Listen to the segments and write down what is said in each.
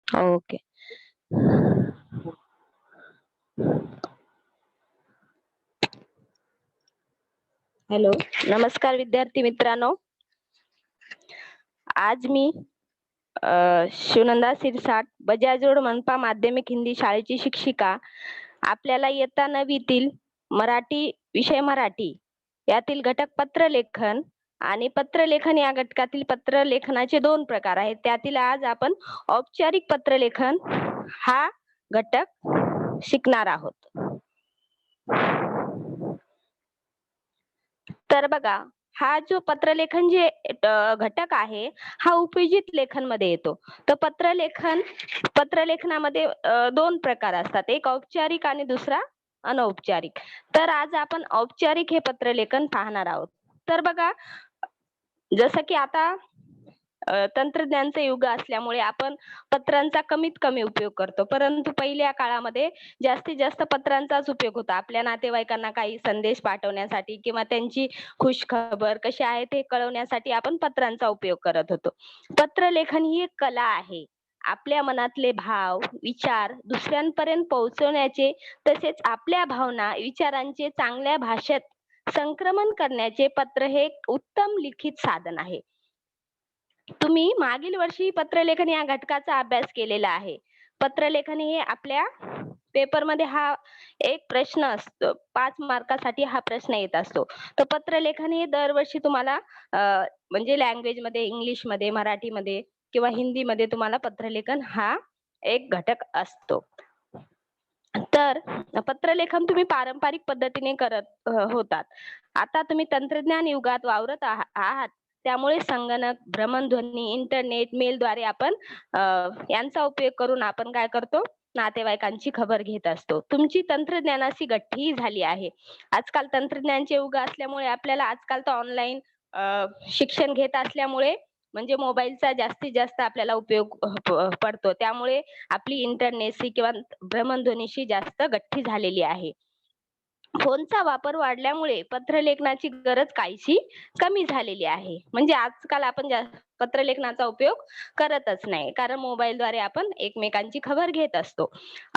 Okay. Hello. नमस्कार विद्यार्थी मित्रांनो. आज मी शिवनंदा सिरसाट, बजाज रोड मनपा माध्यमिक हिंदी शाळेची शिक्षिका आपल्याला इयत्ता 9वीतील मराठी विषय मराठी यातील घटक पत्रलेखन आणि पत्रलेखन या घटकातील पत्रलेखनाचे 2 प्रकार आहेत. त्यातील आज आपण औपचारिक पत्रलेखन हा घटक शिकणार आहोत. तर बघा, हा जो पत्रलेखन जे घटक आहे हा उपयोजित लेखन मध्ये येतो. तर पत्रलेखनामध्ये 2 प्रकार असतात. एक औपचारिक आणि दुसरा अनौपचारिक. तर आज आपण औपचारिक हे पत्रलेखन पाहणार आहोत. तर बघा, जसं की आता तंत्रज्ञानाचं युग असल्यामुळे आपण पत्रांचा कमीत कमी उपयोग करतो. परंतु पहिल्या काळामध्ये जास्तीत जास्त पत्रांचाच उपयोग होता. आपल्या नातेवाईकांना काही संदेश पाठवण्यासाठी किंवा त्यांची खुशखबर कशी आहे ते कळवण्यासाठी आपण पत्रांचा उपयोग करत होतो. पत्रलेखन ही एक कला आहे. आपल्या मनातले भाव, विचार दुसऱ्यांपर्यंत पोहोचवण्याचे तसेच आपल्या भावना, विचारांचे चांगल्या भाषेत संक्रमण करण्याचे पत्र हे एक उत्तम लिखित साधन आहे. तुम्ही मागील वर्षी पत्रलेखन या घटकाचा अभ्यास केलेला आहे. पत्रलेखन हे आपल्या पेपरमध्ये हा एक प्रश्न असतो. 5 मार्कासाठी हा प्रश्न येत असतो. तर पत्रलेखन हे दरवर्षी तुम्हाला म्हणजे लँग्वेजमध्ये, इंग्लिशमध्ये, मराठीमध्ये किंवा हिंदीमध्ये तुम्हाला पत्रलेखन हा एक घटक असतो. तर पत्रलेखन तुम्ही पारंपरिक पद्धतीने करत होतात. आता तुम्ही तंत्रज्ञान युगात वावरत आहात. त्यामुळे संगणक, भ्रमणध्वनी, इंटरनेट, मेलद्वारे आपण यांचा उपयोग करून आपण काय करतो? नातेवाईकांची खबर घेत असतो. तुमची तंत्रज्ञानाशी गठ्ठी झाली आहे. आजकाल तंत्रज्ञानाचे युग असल्यामुळे आपल्याला आजकाल तर ऑनलाईन शिक्षण घेत असल्यामुळे म्हणजे मोबाईलचा जास्तीत जास्त आपल्याला उपयोग पडतो. त्यामुळे आपली इंटरनेटशी किंवा भ्रमणध्वनीशी जास्त गठ्ठी झालेली आहे. फोनचा वापर वाढल्यामुळे पत्रलेखनाची गरज काहीशी कमी झालेली आहे. म्हणजे आजकाल आपण पत्रलेखनाचा उपयोग करतच नाही, कारण मोबाईलद्वारे आपण एकमेकांची खबर घेत असतो.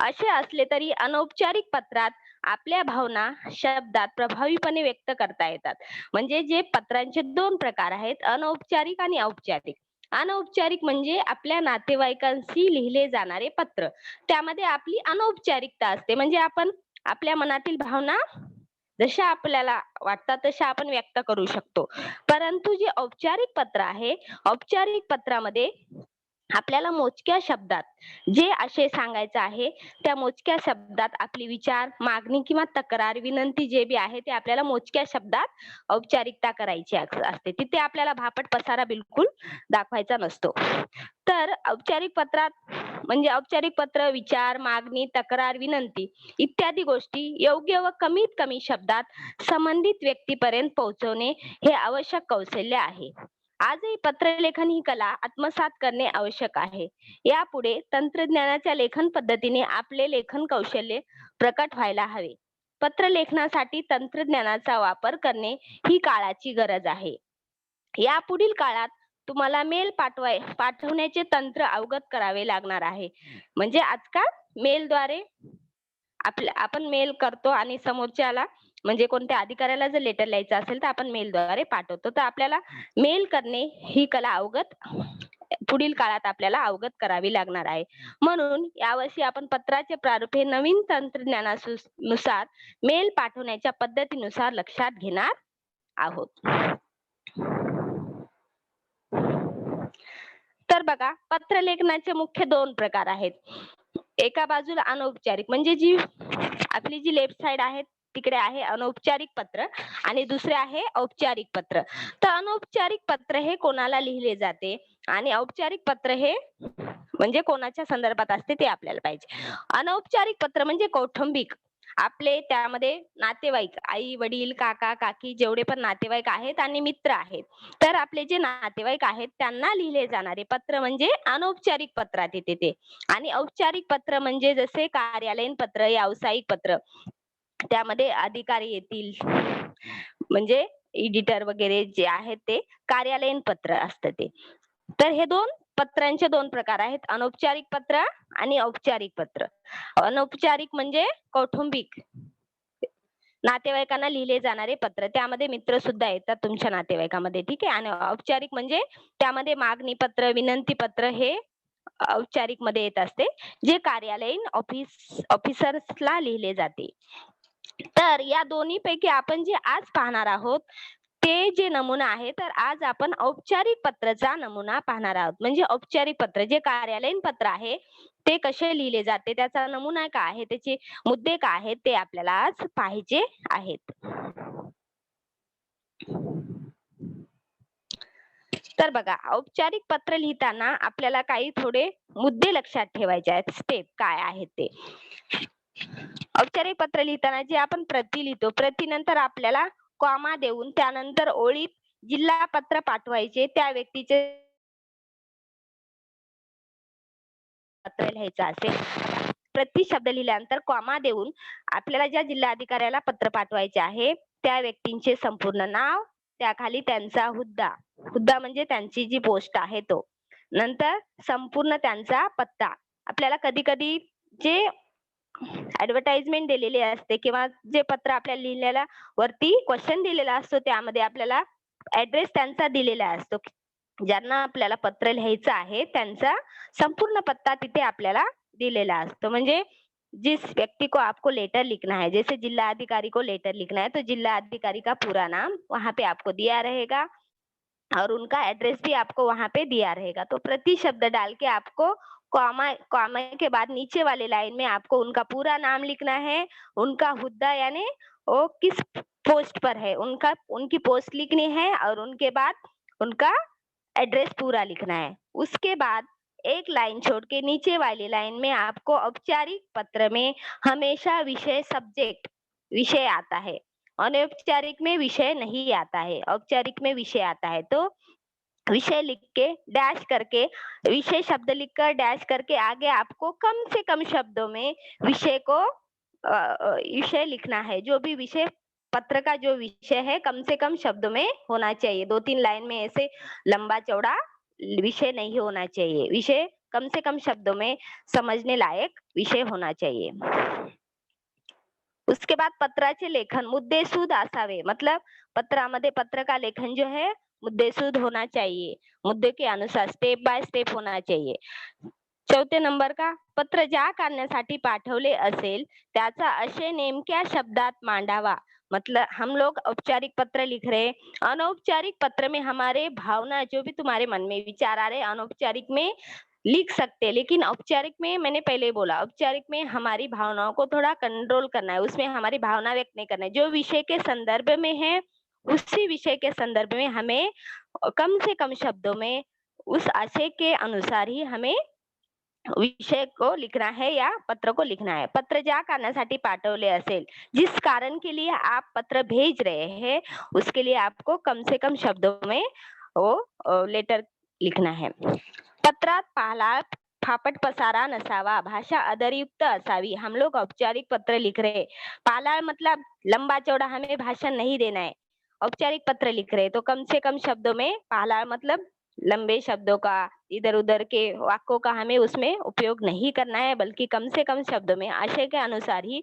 असे असले तरी अनौपचारिक पत्रात आपल्या भावना शब्दात प्रभावीपणे व्यक्त करता येतात. म्हणजे जे पत्रांचे 2 प्रकार आहेत, अनौपचारिक आणि औपचारिक. अनौपचारिक म्हणजे आपल्या नातेवाईकांशी लिहिले जाणारे पत्र. त्यामध्ये आपली अनौपचारिकता असते. म्हणजे आपण आपल्या मनातील भावना जशा आपल्याला वाटतात तशा आपण व्यक्त करू शकतो. परंतु जे औपचारिक पत्र आहे, औपचारिक पत्रामध्ये आपल्याला मोजक्या शब्दात जे आशय सांगायचं आहे, त्या मोजक्या शब्दात आपली विचार, मागणी किंवा तक्रार, विनंती जे बी आहे ते आपल्याला मोजक्या शब्दात औपचारिकता करायची असते. तिथे आपल्याला भापट पसारा बिलकुल दाखवायचा नसतो. तर औपचारिक पत्रात म्हणजे औपचारिक पत्र विचार, मागणी, तक्रार, विनंती इत्यादी गोष्टी योग्य व कमीत कमी शब्दात संबंधित व्यक्तीपर्यंत पोहोचवणे हे आवश्यक कौशल्य आहे. आजही पत्रलेखन ही कला आत्मसात करणे आवश्यक आहे. यापुढे तंत्रज्ञानाच्या लेखन पद्धतीने आपले लेखन कौशल्य प्रकट व्हायला हवे. पत्रलेखनासाठी तंत्रज्ञानाचा वापर करणे ही काळाची गरज आहे. यापुढील काळात तुम्हाला मेल पाठवण्याचे तंत्र अवगत करावे लागणार आहे. म्हणजे आजकाल मेलद्वारे आपण मेल करतो आणि समोरच्याला म्हणजे कोणत्या अधिकाऱ्याला जर लेटर लिहायचं असेल तर आपण मेलद्वारे पाठवतो. तर आपल्याला मेल करणे ही कला पुढील काळात आपल्याला अवगत करावी लागणार आहे. म्हणून यावर्षी आपण पत्राचे प्रारूप हे नवीन तंत्रज्ञानानुसार मेल पाठवण्याच्या पद्धतीनुसार लक्षात घेणार आहोत. तर बघा, पत्रलेखनाचे मुख्य 2 प्रकार आहेत. एका बाजूला अनौपचारिक म्हणजे जी आपली जी लेफ्ट साइड आहे तिकडे आहे अनौपचारिक पत्र आणि दुसरे आहे औपचारिक पत्र. तर अनौपचारिक पत्र हे कोणाला लिहिले जाते आणि औपचारिक पत्र हे म्हणजे कोणाच्या संदर्भात असते ते आपल्याला पाहिजे. अनौपचारिक पत्र म्हणजे कौटुंबिक, आपले त्यामध्ये नातेवाईक, आई वडील, काका काकी जेवढे पण नातेवाईक आहेत आणि मित्र आहेत, तर आपले जे नातेवाईक आहेत त्यांना लिहिले जाणारे पत्र म्हणजे अनौपचारिक पत्रात येते ते. आणि औपचारिक पत्र म्हणजे जसे कार्यालयीन पत्र, व्यावसायिक पत्र, त्यामध्ये अधिकारी येतील म्हणजे एडिटर वगैरे जे आहेत ते कार्यालयीन पत्र असतं ते. तर हे 2 पत्रांचे दोन प्रकार आहेत, अनौपचारिक पत्र आणि औपचारिक पत्र. अनौपचारिक म्हणजे कौटुंबिक, नातेवाईकांना लिहिले जाणारे पत्र. त्यामध्ये मित्र सुद्धा येतात तुमच्या नातेवाईकामध्ये, ठीक आहे. आणि औपचारिक म्हणजे त्यामध्ये मागणी पत्र, विनंती पत्र हे औपचारिकमध्ये येत असते, जे कार्यालयीन ऑफिसर्सला लिहिले जाते. तर या दोन्हीपैकी आपण जे आज पाहणार आहोत, ते जे नमुना आहे, तर आज आपण औपचारिक पत्राचा नमुना पाहणार आहोत. म्हणजे औपचारिक पत्र जे कार्यालयीन पत्र आहे, ते कसे लिहिले जाते, त्याचा नमुना काय आहे, त्याचे मुद्दे काय आहेत, ते आपल्याला आज पाहायचे आहेत. तर बघा, औपचारिक पत्र लिहिताना आपल्याला काही थोडे मुद्दे लक्षात ठेवायचे आहेत. स्टेप काय आहेत ते. औपचारिक पत्र लिहिताना जे आपण प्रती लिहितो, प्रतीनंतर आपल्याला कॉमा देऊन त्यानंतर ओळीत जिल्हा पत्र पाठवायचे त्या व्यक्तीचे पत्र लिहायचं असेल. प्रति शब्द लिहिल्यानंतर कॉमा देऊन आपल्याला ज्या जिल्हाधिकाऱ्याला पत्र पाठवायचे आहे, त्या व्यक्तींचे संपूर्ण नाव, त्याखाली त्यांचा हुद्दा, हुद्दा म्हणजे त्यांची जी पोस्ट आहे तो. नंतर संपूर्ण त्यांचा पत्ता. आपल्याला कधी-कधी जे ॲडव्हर्टाइजमेंट दिलेली असते किंवा जे पत्र आपल्याला लिहिलेला वरती क्वेशन दिलेला असतो, त्यामध्ये आपल्याला ॲड्रेस त्यांचा दिलेला असतो. ज्यांना आपल्याला पत्र लिहायचं आहे, त्यांचा संपूर्ण पत्ता तिथे आपल्याला दिलेला असतो. म्हणजे जिस व्यक्ति को आपको लेटर लिखना है, जैसे जिला अधिकारी को लेटर लिखना है, तो जिला अधिकारी का पूरा नाम वहाँ पे आपको दिया रहेगा और उनका एड्रेस भी आपको वहाँ पे दिया रहेगा। तो प्रति शब्द डाल के आपको कॉमा कॉमा के बाद नीचे वाले लाइन में आपको उनका पूरा नाम लिखना है, उनका हुद्दा यानी वो किस पोस्ट पर है, उनका उनकी पोस्ट लिखनी है और उनके बाद उनका एड्रेस पूरा लिखना है। उसके बाद एक लाइन छोड़ के नीचे वाली लाइन में आपको औपचारिक पत्र में हमेशा विषय सब्जेक्ट विषय आता है, अनौपचारिक में विषय नहीं आता है, औपचारिक में विषय आता है। तो विषय लिख के डैश करके, विषय शब्द लिखकर डैश करके आगे आपको कम से कम शब्दों में विषय को विषय लिखना है। जो भी विषय पत्र का जो विषय है कम से कम शब्दों में होना चाहिए। 2-3 लाइन में ऐसे लंबा चौड़ा विषय नहीं होना चाहिए। विषय कम से कम शब्दों में समझने लायक विषय होना चाहिए. उसके बाद पत्राचे लेखन मुद्देसूद असावे. मतलब पत्रामध्ये पत्र का लेखन जो है मुद्देसूद होना चाहिए. मुद्दे के अनुसार स्टेप बाय स्टेप होना चाहिए. चौथे नंबर का पत्र ज्या कारणासाठी पाठवले असेल त्याचा आशय नेमक्या शब्दात मांडावा. मतलब हम लोग औपचारिक पत्र लिख रहे, अनौपचारिक पत्र में हमारे भावना जो भी तुम्हारे मन में विचार आ रहे अनौपचारिक में लिख सकते, लेकिन औपचारिक में मैंने पहले ही बोला, औपचारिक में हमारी भावनाओं को थोड़ा कंट्रोल करना है, उसमें हमारी भावना व्यक्त नहीं करना है। जो विषय के संदर्भ में है, उसी विषय के संदर्भ में हमें कम से कम शब्दों में उस आशय के अनुसार ही हमें विषय को लिखना है या पत्र को लिखना है. पत्र ज्या कारणासाठी पाठवले असेल, जिस कारण के लिए आप पत्र भेज रहे हैं, उसके लिए आपको कम से कम शब्दों में वो लेटर लिखना है. पत्रात पालाळ फापट पसारा नसावा, भाषा आदरयुक्त असावी. हम लोग औपचारिक पत्र लिख रहे हैं, पालाळ मतलब लंबा चौड़ा हमें भाषण नहीं देना है. औपचारिक पत्र लिख रहे हैं तो कम से कम शब्दों में, पालाळ मतलब लंबे शब्दों का, इधर उधर के वाक्यों का हमें उसमें उपयोग नहीं करना है, बल्कि कम से कम शब्दों में आशय के अनुसार ही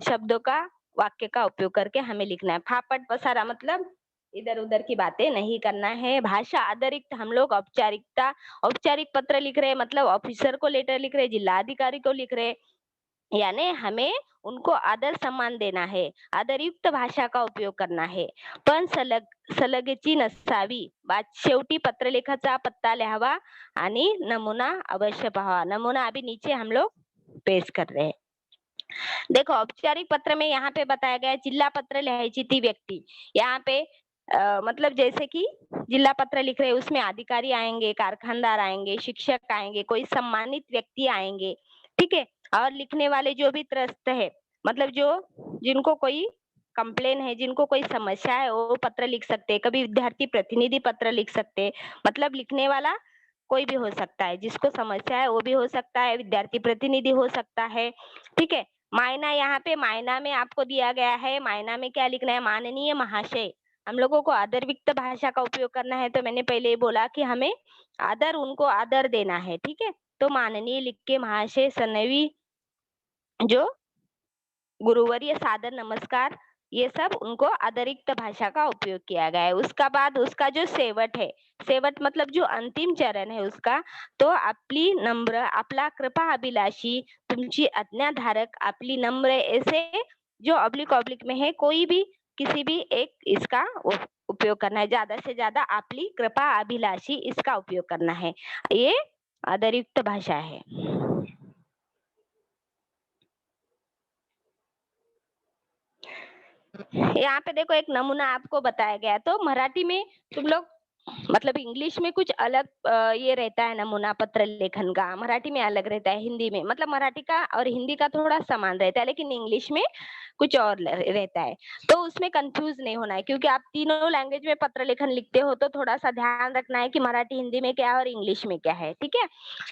शब्दों का, वाक्य का उपयोग करके हमें लिखना है. फापट पसारा मतलब इधर उधर की बातें नहीं करना है. भाषा आदरिक्त हम लोग औपचारिकता, औपचारिक पत्र लिख रहे हैं मतलब ऑफिसर को लेटर लिख रहे हैं, जिला अधिकारी को लिख रहे हैं, यानी हमें उनको आदर सम्मान देना है, आदरयुक्त भाषा का उपयोग करना है. पण सलगची नसावी. शेवटी पत्रलेखाचा पत्ता लिहावा आणि नमुना अवश्य पाहावा. नमुना अभी नीचे हम लोग पेश कर रहे हैं. देखो औपचारिक पत्र में यहाँ पे बताया गया जिला पत्र लिहायची ती व्यक्ती. यहाँ पे मतलब जैसे कि जिला पत्र लिख रहे हैं उसमें अधिकारी आएंगे, कारखानदार आएंगे, शिक्षक आएंगे, कोई सम्मानित व्यक्ति आएंगे, ठीक है. और लिखने वाले जो भी त्रस्त है, मतलब जो जिनको कोई कंप्लेन है, जिनको कोई समस्या है, वो पत्र लिख सकते हैं. कभी विद्यार्थी प्रतिनिधि पत्र लिख सकते हैं. मतलब लिखने वाला कोई भी हो सकता है, जिसको समस्या है वो भी हो सकता है, विद्यार्थी प्रतिनिधि हो सकता है, ठीक है. मायना, यहाँ पे मायना में आपको दिया गया है, मायना में क्या लिखना है, माननीय महाशय, हम लोगों को आदर युक्त भाषा का उपयोग करना है, तो मैंने पहले ही बोला कि हमें उनको आदर देना है, ठीक है? तो माननीय लिख के महाशय, सनवी, जो गुरुवर्य, सादर नमस्कार, ये सब उनको आदरयुक्त भाषा का उपयोग किया गया है। उसका बाद उसका जो शेवट है, शेवट मतलब जो अंतिम चरण है उसका, तो आपली नम्र, आपला कृपा अभिलाषी, तुमची आज्ञाधारक, आपली नम्र, ऐसे जो ऑब्लिक ऑब्लिक में है, कोई भी किसी भी एक इसका उपयोग करना है। ज्यादा से ज्यादा आपली कृपा अभिलाषी इसका उपयोग करना है। ये आदरयुक्त भाषा है। यहाँ पे देखो एक नमूना आपको बताया गया है। तो मराठी में तुम लोग मतलब इंग्लिश में कुछ अलग ये रहता है नमूना पत्र लेखन का, मराठी में अलग रहता है, हिंदी में मतलब मराठी का और हिंदी का थोड़ा समान रहता है, लेकिन इंग्लिश में कुछ और रहता है। तो उसमें कंफ्यूज नहीं होना है, क्योंकि आप तीनों लैंग्वेज में पत्र लेखन लिखते हो, तो थोड़ा सा ध्यान रखना है कि मराठी हिंदी में क्या है और इंग्लिश में क्या है, ठीक है?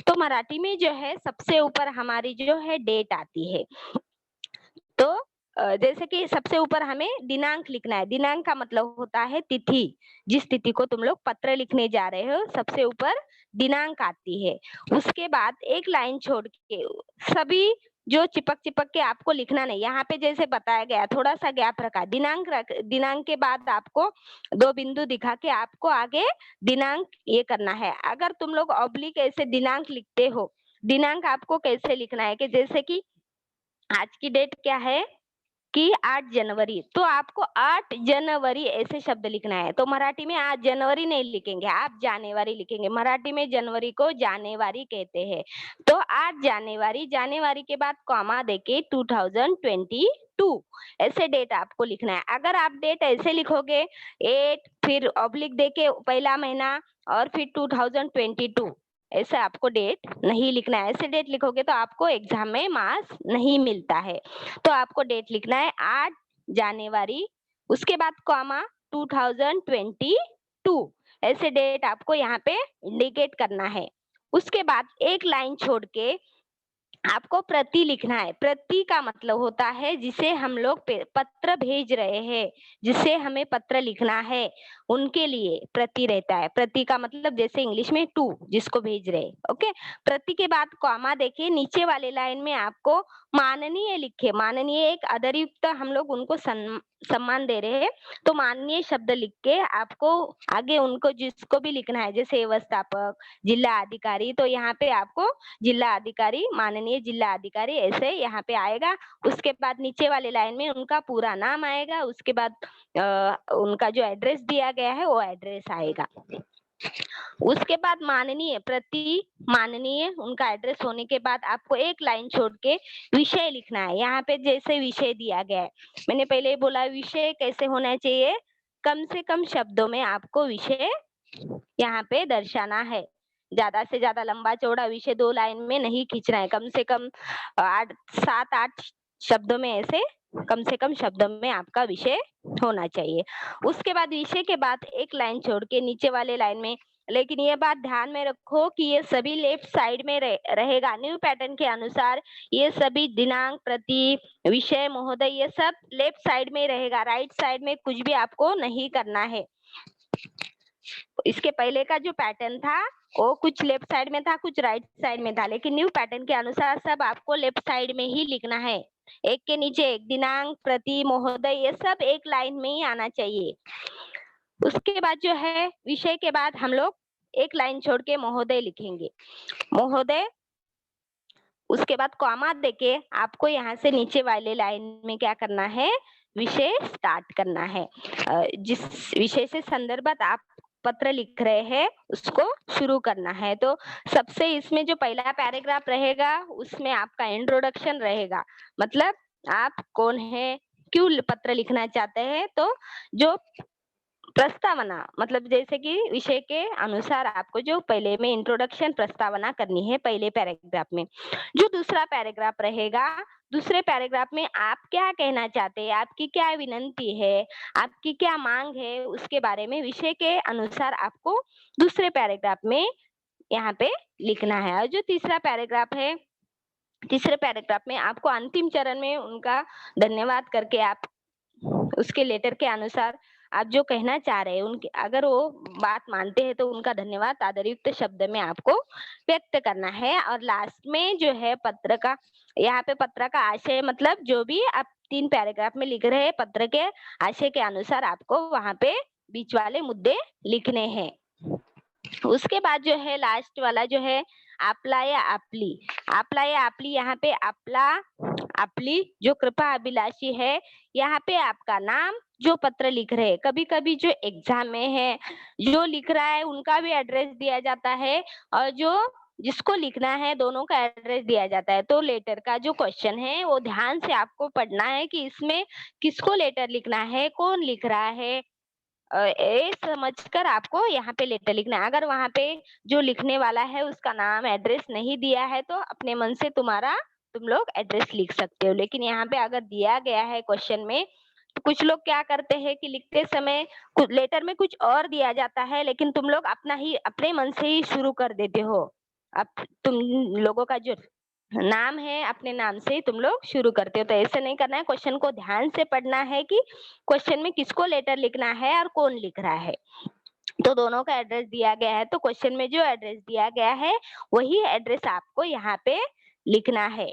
तो मराठी में जो है सबसे ऊपर हमारी जो है डेट आती है। तो जैसे कि सबसे ऊपर हमें दिनांक लिखना है। दिनांक का मतलब होता है तिथि। जिस तिथि को तुम लोग पत्र लिखने जा रहे हो, सबसे ऊपर दिनांक आती है। उसके बाद एक लाइन छोड़ के सभी जो चिपक के आपको लिखना नहीं। यहाँ पे जैसे बताया गया, थोड़ा सा गैप रखा। दिनांक के बाद आपको 2 बिंदु दिखा के आपको आगे दिनांक ये करना है। अगर तुम लोग ऑब्लिक ऐसे दिनांक लिखते हो, दिनांक आपको कैसे लिखना है कि जैसे कि आज की डेट क्या है कि 8 जनवरी, तो आपको 8 जनवरी ऐसे शब्द लिखना है। तो मराठी में आज जनवरी नहीं लिखेंगे, आप जानेवारी लिखेंगे। मराठी में जनवरी को जानेवारी कहते हैं। तो 8 जनवरी, जनवरी के बाद कॉमा देके 2022 ऐसे डेट आपको लिखना है। अगर आप डेट ऐसे लिखोगे 8 फिर ऑब्लिक देके पहला महीना और फिर 2022, ऐसे आपको डेट नहीं लिखना है। ऐसे डेट लिखोगे तो आपको एग्जाम में मार्क्स नहीं मिलता है। तो आपको डेट लिखना है 8 जनवरी, उसके बाद कॉमा 2022, ऐसे डेट आपको यहाँ पे इंडिकेट करना है। उसके बाद एक लाइन छोड़ के आपको प्रति लिखना है। प्रति का मतलब होता है जिसे हम लोग पत्र भेज रहे हैं, जिसे हमें पत्र लिखना है, उनके लिए प्रति रहता है। प्रति का मतलब जैसे इंग्लिश में टू, जिसको भेज रहे हैं, ओके। प्रति के बाद कॉमा देखिए, नीचे वाले लाइन में आपको माननीय लिखे। माननीय एक आदरयुक्त, हम लोग उनको सम्मान दे रहे हैं, तो माननीय शब्द लिख के आपको आगे उनको जिसको भी लिखना है, जैसे व्यवस्थापक, जिला अधिकारी, तो यहाँ पे आपको जिला अधिकारी, माननीय जिला अधिकारी ऐसे यहाँ पे आएगा। उसके बाद नीचे वाले लाइन में उनका पूरा नाम आएगा। उसके बाद उनका जो एड्रेस दिया गया है वो एड्रेस आएगा। उसके बाद माननीय, प्रति माननीय उनका एड्रेस होने के बाद आपको एक लाइन छोड़ के विषय लिखना है। यहाँ पे जैसे विषय दिया गया है, मैंने पहले ही बोला विषय कैसे होना चाहिए, कम से कम शब्दों में आपको विषय यहाँ पे दर्शाना है। ज्यादा से ज्यादा लंबा चौड़ा विषय 2 लाइन में नहीं खींचना है। कम से कम 7-8 शब्दों में, ऐसे कम से कम शब्दों में आपका विषय होना चाहिए। उसके बाद विषय के बाद एक लाइन छोड़ के नीचे वाले लाइन में, लेकिन ये बात ध्यान में रखो कि ये सभी लेफ्ट साइड में रहेगा। न्यू पैटर्न के अनुसार ये सभी दिनांक, प्रति, विषय, महोदय, ये सब लेफ्ट साइड में रहेगा। राइट साइड में कुछ भी आपको नहीं करना है। इसके पहले का जो पैटर्न था वो कुछ लेफ्ट साइड में था, कुछ राइट साइड में था, लेकिन न्यू पैटर्न के अनुसार सब आपको लेफ्ट साइड में ही लिखना है। एक के नीचे एक, दिनांक, प्रति, महोदय, ये सब एक लाइन में ही आना चाहिए। उसके बाद जो है विषय के बाद हम लोग एक लाइन छोड़ के महोदय लिखेंगे। महोदय, उसके बाद कॉमा देके आपको यहाँ से नीचे वाले लाइन में क्या करना है, विषय स्टार्ट करना है। जिस विषय से संदर्भित आप पत्र लिख रहे हैं उसको शुरू करना है। तो सबसे इसमें जो पहला पैराग्राफ रहेगा उसमें आपका इंट्रोडक्शन रहेगा, मतलब आप कौन है, क्यों पत्र लिखना चाहते हैं। तो जो प्रस्तावना, मतलब जैसे कि विषय के अनुसार आपको जो पहले में इंट्रोडक्शन प्रस्तावना करनी है पहले पैराग्राफ में। जो दूसरा पैराग्राफ रहेगा, दूसरे पैराग्राफ में आप क्या कहना चाहते हैं, आपकी क्या विनंती है, आपकी क्या मांग है, उसके बारे में विषय के अनुसार आपको दूसरे पैराग्राफ में यहाँ पे लिखना है। और जो तीसरा पैराग्राफ है, तीसरे पैराग्राफ में आपको अंतिम चरण में उनका धन्यवाद करके आप उसके लेटर के अनुसार आप जो कहना चाह रहे हैं उनके अगर वो बात मानते हैं तो उनका धन्यवाद आदरयुक्त शब्द में आपको व्यक्त करना है। और लास्ट में जो है पत्र का, यहाँ पे पत्र का आशय मतलब जो भी आप 3 पैराग्राफ में लिख रहे हैं पत्र के आशय के अनुसार आपको वहां पे बीच वाले मुद्दे लिखने हैं। उसके बाद जो है लास्ट वाला जो है आपला या आपली। आपला या आपली, यहाँ पे आपला आपली जो कृपा अभिलाषी है, यहाँ पे आपका नाम जो पत्र लिख रहे हैं, कभी कभी जो एग्जाम में है जो लिख रहा है उनका भी एड्रेस दिया जाता है और जो जिसको लिखना है दोनों का एड्रेस दिया जाता है। तो लेटर का जो क्वेश्चन है वो ध्यान से आपको पढ़ना है कि इसमें किसको लेटर लिखना है, कौन लिख रहा है, ये समझकर आपको यहाँ पे लेटर लिखना है। अगर वहां पे जो लिखने वाला है उसका नाम एड्रेस नहीं दिया है तो अपने मन से तुम लोग एड्रेस लिख सकते हो। लेकिन यहाँ पे अगर दिया गया है क्वेश्चन में तो कुछ लोग क्या करते हैं कि लिखते समय लेटर में कुछ और दिया जाता है लेकिन तुम लोग अपने मन से ही शुरू कर देते हो। अब तुम लोगों का जो नाम है अपने नाम से ही तुम लोग शुरू करते हो, तो ऐसे नहीं करना है। क्वेश्चन को ध्यान से पढ़ना है कि क्वेश्चन में किसको लेटर लिखना है और कौन लिख रहा है। तो दोनों का एड्रेस दिया गया है तो क्वेश्चन में जो एड्रेस दिया गया है वही एड्रेस आपको यहाँ पे लिखना है।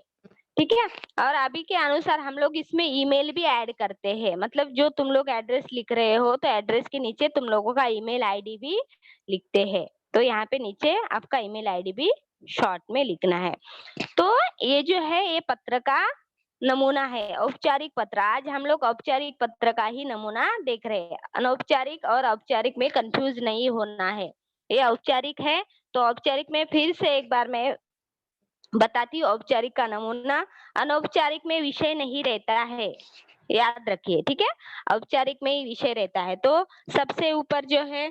ठीक है। और अभी के अनुसार हम लोग इसमें ईमेल भी ऐड करते हैं, मतलब जो तुम लोग एड्रेस लिख रहे हो तो एड्रेस के नीचे तुम लोगों का ईमेल आईडी भी लिखते हैं। तो यहाँ पे नीचे आपका ईमेल आईडी भी शॉर्ट में लिखना है। तो ये जो है ये पत्र का नमूना है, औपचारिक पत्र। आज हम लोग औपचारिक पत्र का ही नमूना देख रहे हैं। अनौपचारिक और औपचारिक में कंफ्यूज नहीं होना है। ये औपचारिक है तो औपचारिक में फिर से एक बार मैं बताती हूँ औपचारिक का नमूना। अनौपचारिक में विषय नहीं रहता है, याद रखिए। ठीक है, औपचारिक में ही विषय रहता है। तो सबसे ऊपर जो है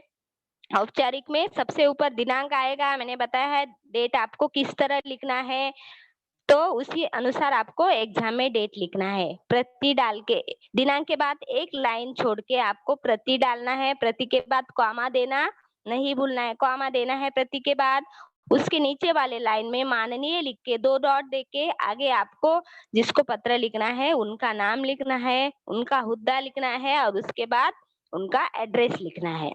औपचारिक में सबसे ऊपर दिनांक आएगा, मैंने बताया है डेट आपको किस तरह लिखना है, तो उसी अनुसार आपको एग्जाम में डेट लिखना है। प्रति डाल के दिनांक के बाद एक लाइन छोड़ के आपको प्रति डालना है। प्रति के बाद कॉमा देना नहीं भूलना है, कॉमा देना है प्रति के बाद। उसके नीचे वाले लाइन में माननीय लिख के 2 डॉट दे के आगे आपको जिसको पत्र लिखना है उनका नाम लिखना है, उनका हुद्दा लिखना है और उसके बाद उनका एड्रेस लिखना है।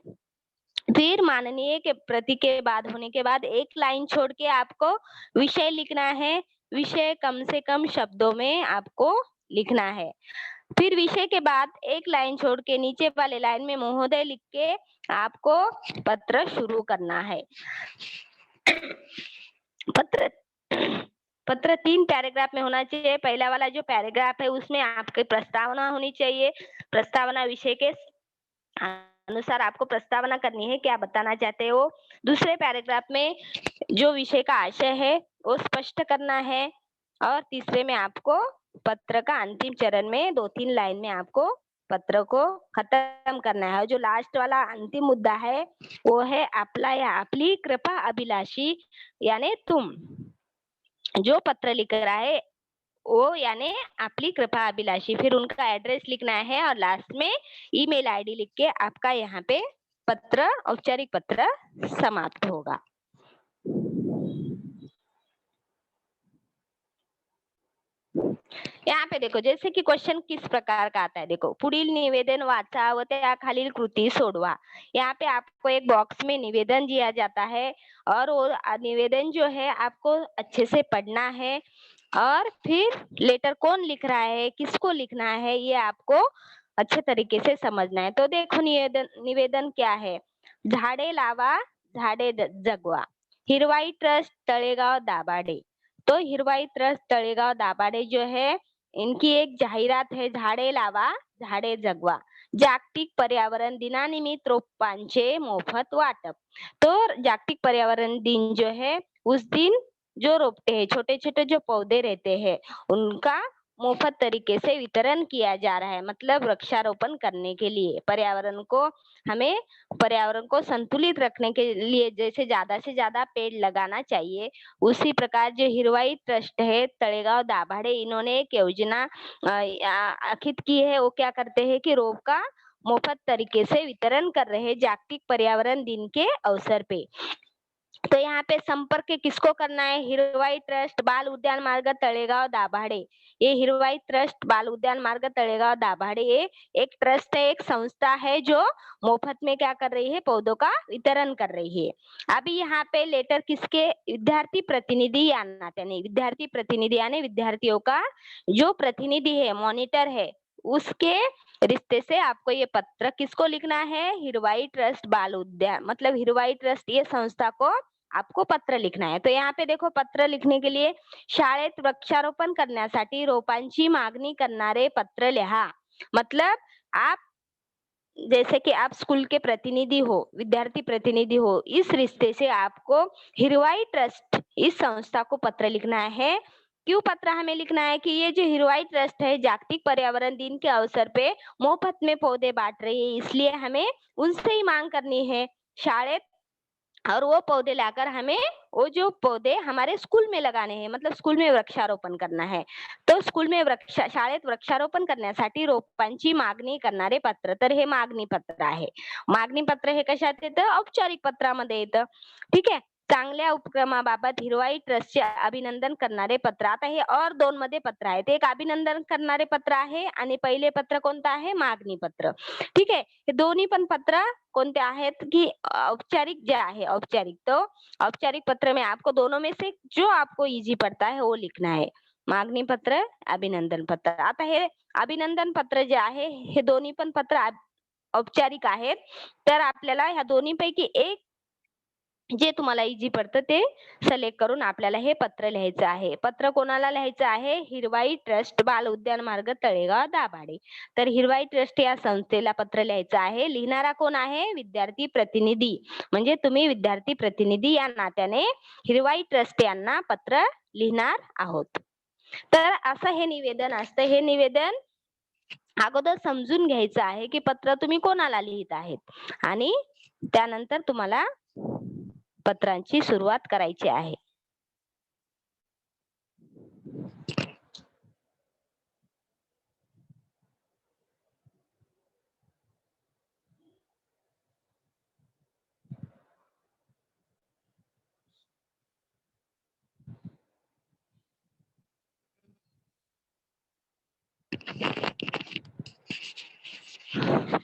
फिर माननीय के प्रति के बाद होने के बाद एक लाइन छोड़ के आपको विषय लिखना है। विषय कम से कम शब्दों में आपको लिखना है। फिर विषय के बाद एक लाइन छोड़ के नीचे वाले लाइन में महोदय लिख के आपको पत्र शुरू करना है। पत्र पत्र 3 पैराग्राफ में होना चाहिए। पहला वाला जो पैराग्राफ है उसमें आपकी प्रस्तावना होनी चाहिए। प्रस्तावना विषय के अनुसार आपको प्रस्तावना करनी है, क्या बताना चाहते हो। दूसरे पैराग्राफ में जो विषय का आशय है वो स्पष्ट करना है। और तीसरे में आपको पत्र का अंतिम चरण में 2-3 लाइन में आपको पत्र को खत्म करना है। और जो लास्ट वाला अंतिम मुद्दा है वो है आपला या आपली कृपा अभिलाषी, यानी तुम जो पत्र लिख रहा है वो यानी आपली कृपा अभिलाषी। फिर उनका एड्रेस लिखना है और लास्ट में ईमेल आईडी लिख के आपका यहाँ पे पत्र औपचारिक पत्र समाप्त होगा। यहाँ पे देखो जैसे कि क्वेश्चन किस प्रकार का आता है, देखो पुढील निवेदन वाचा व त्या खालील कृती सोडवा। यहाँ पे आपको एक बॉक्स में निवेदन दिया जाता है और वो निवेदन जो है आपको अच्छे से पढ़ना है और फिर लेटर कौन लिख रहा है, किसको लिखना है, ये आपको अच्छे तरीके से समझना है। तो देखो निवेदन निवेदन क्या है। झाडे लावा झाडे जगवा, हिरवाई ट्रस्ट तळेगाव दाभाडे। तो हिरवाई ट्रस्ट तळेगाव दाभाडे जो है इनकी एक जाहिरात है, झाडे लावा झाडे जगवा, जागतिक पर्यावरण दिनानिमित्त रोपांचे मोफत वाटप। तो जागतिक पर्यावरण दिन जो है उस दिन जो रोपटे हैं, छोटे छोटे जो पौधे रहते हैं उनका मुफ्त तरीके से वितरण किया जा रहा है, मतलब वृक्षारोपण करने के लिए। हमें पर्यावरण को संतुलित रखने के लिए जैसे ज्यादा से ज्यादा पेड़ लगाना चाहिए, उसी प्रकार जो हिरवाई ट्रस्ट है तळेगाव दाभाडे इन्होंने एक योजना आखित की है। वो क्या करते हैं कि रोप का मुफ्त तरीके से वितरण कर रहे हैं जागतिक पर्यावरण दिन के अवसर पे। तो यहाँ पे संपर्क किसको करना है? हिरवाई ट्रस्ट बाल उद्यान मार्ग तळेगाव दाभाडे। ये हिरवाई ट्रस्ट बाल उद्यान मार्ग तळेगाव दाभाडे ये एक ट्रस्ट है, एक संस्था है जो मुफ्त में क्या कर रही है? पौधों का वितरण कर रही है। अभी यहाँ पे लेटर किसके? विद्यार्थी प्रतिनिधि या नात्याने, विद्यार्थी प्रतिनिधि यानी विद्यार्थियों का जो प्रतिनिधि है, मॉनिटर है, उसके रिश्ते से आपको ये पत्र किसको लिखना है? हिरवाई ट्रस्ट बाल उद्यान मतलब हिरवाई ट्रस्ट ये संस्था को आपको पत्र लिखना है। तो यहाँ पे देखो पत्र लिखने के लिए शाळेत वृक्षारोपण करण्यासाठी रोपांची मागणी करणारे पत्र लिहा। मतलब आप जैसे कि आप स्कूल के प्रतिनिधि हो, विद्यार्थी प्रतिनिधि हो, इस रिश्ते से आपको हिरवाई ट्रस्ट इस संस्था को पत्र लिखना है। क्यों पत्र हमें लिखना है? कि ये जो हिरवाई ट्रस्ट है जागतिक पर्यावरण दिन के अवसर पे मुफ्त में पौधे बांट रही है, इसलिए हमें उनसे ही मांग करनी है शाळेत और वो पौधे लाकर हमें वो जो पौधे हमारे स्कूल में लगाने हैं मतलब स्कूल में वृक्षारोपण करना है. तो स्कूल में शाळेत वृक्षारोपण करण्यासाठी रोपांची मागणी करणारे पत्र. तर हे मागणी पत्र आहे. मागणी पत्र हे कशात येतं? औपचारिक पत्रामध्ये येतं. ठीक आहे. चांगल्या उपक्रमाबाबत हिरवाई ट्रस्टचे अभिनंदन करणारे पत्र. आता हे और 2 मध्ये पत्र आहेत. एक अभिनंदन करणारे पत्र आहे आणि पहिले पत्र कोणतं आहे? मागणी पत्र. ठीक आहे. हे दोन्ही पण पत्र कोणते आहेत की औपचारिक जे आहे औपचारिक तो औपचारिक पत्र में आपको दोनों में से जो आपको इजी पड़ता है वो लिखना है. मागणी पत्र, अभिनंदन पत्र. आता हे अभिनंदन पत्र जे आहे हे दोन्ही पण पत्र औपचारिक आहेत. तर आपल्याला ह्या दोन्हीपैकी एक जे तुम्हाला इझी पडतं ते सिलेक्ट करून आपल्याला हे पत्र लिहायचं आहे. पत्र कोणाला लिहायचं आहे? हिरवाई ट्रस्ट बाल उद्यान मार्ग तळेगाव दाभाडे. तर हिरवाई ट्रस्ट या संस्थेला पत्र लिहायचं आहे. लिहिणारा कोण आहे? विद्यार्थी प्रतिनिधी. म्हणजे तुम्ही विद्यार्थी प्रतिनिधी या नात्याने हिरवाई ट्रस्ट यांना पत्र लिहिणार आहोत. तर असं हे निवेदन असतं. हे निवेदन अगोदर समजून घ्यायचं आहे की पत्र तुम्ही कोणाला लिहित आहेत आणि त्यानंतर तुम्हाला पत्रांची सुरुवात करायची आहे.